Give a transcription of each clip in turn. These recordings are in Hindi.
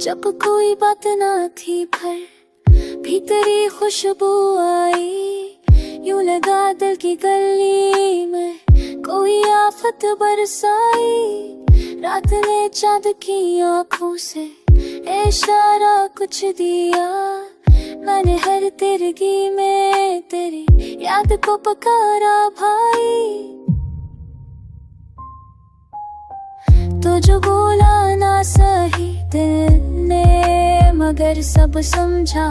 जब कोई बात ना थी पर भीतरी खुशबू आई, यूं लगा दिल की गली में कोई आफत बरसाई। रात ने चाँद की आँखों से इशारा कुछ दिया, मैंने हर तिरगी में तेरी याद को पुकारा भाई। तो जो बोला ना सही दिल ने मगर सब समझा,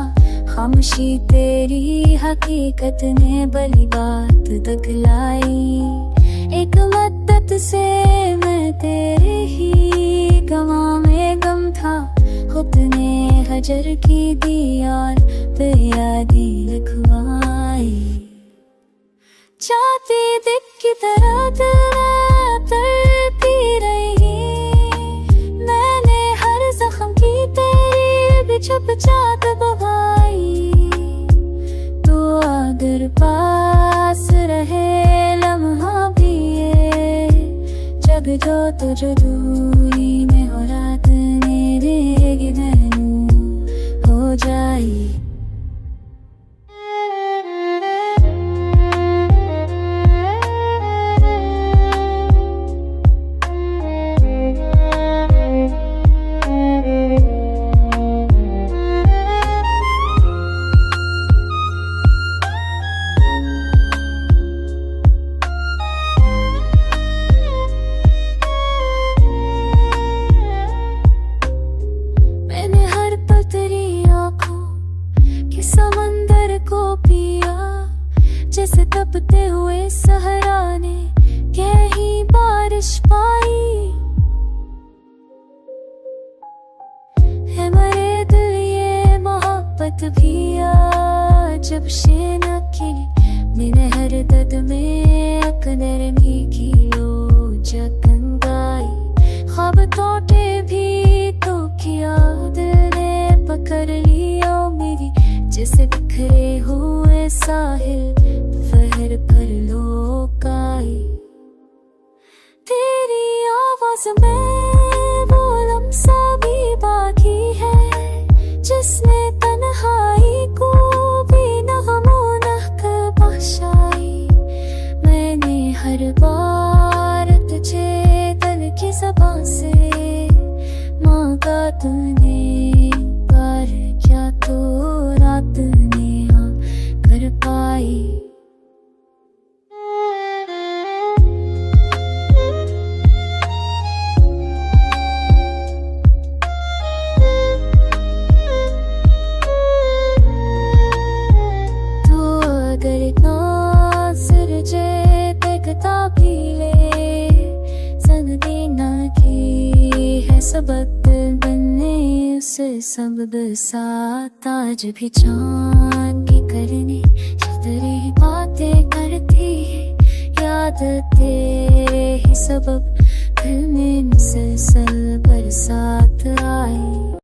खामोशी तेरी हकीकत ने भली बात दिखलाई। एक मद्दत से मैं तेरे ही गमा में गम था, खुद ने हजर की दीवार पे यादी लिखवाई। चाहती दिख की तरह दिल में तड़पी रही, मैंने हर जख्म की तेरी भी छुप चाहत बवाई। तू अगर पास रहे लम्हा भी ये जग जो तुझे दूरी में हो, रात मेरे गिनू हो जाई। समंदर को पिया जैसे तपते हुए सहरा ने कहीं बारिश पाई। है मरे दिल ये मोहब्बत भी जब शे न खिली, मैंने हर दर्द में अकदर भी खिलो जगन गाई। ख्वाब टूटे भी तो किया दिल ने पकड़ लिया मेरी, जैसे बिखरे हुए साहिल फहर पर लोकाई। तेरी आवाज में वो लम्सा भी बाकी है, जिसने तन्हाई को भी नगमोनह कर बख्शाई। मैंने हर बार तुझे दिल की ज़बान से मांगा, तूने पर क्या तो रात ने हाँ कर पाई। तो अगर नाज़र जे देखता भी ले, सन देना की है सबक बनने उसे सब साथ। आज भी चांद की करने तेरी बातें करती है, याद तेरे ही सबब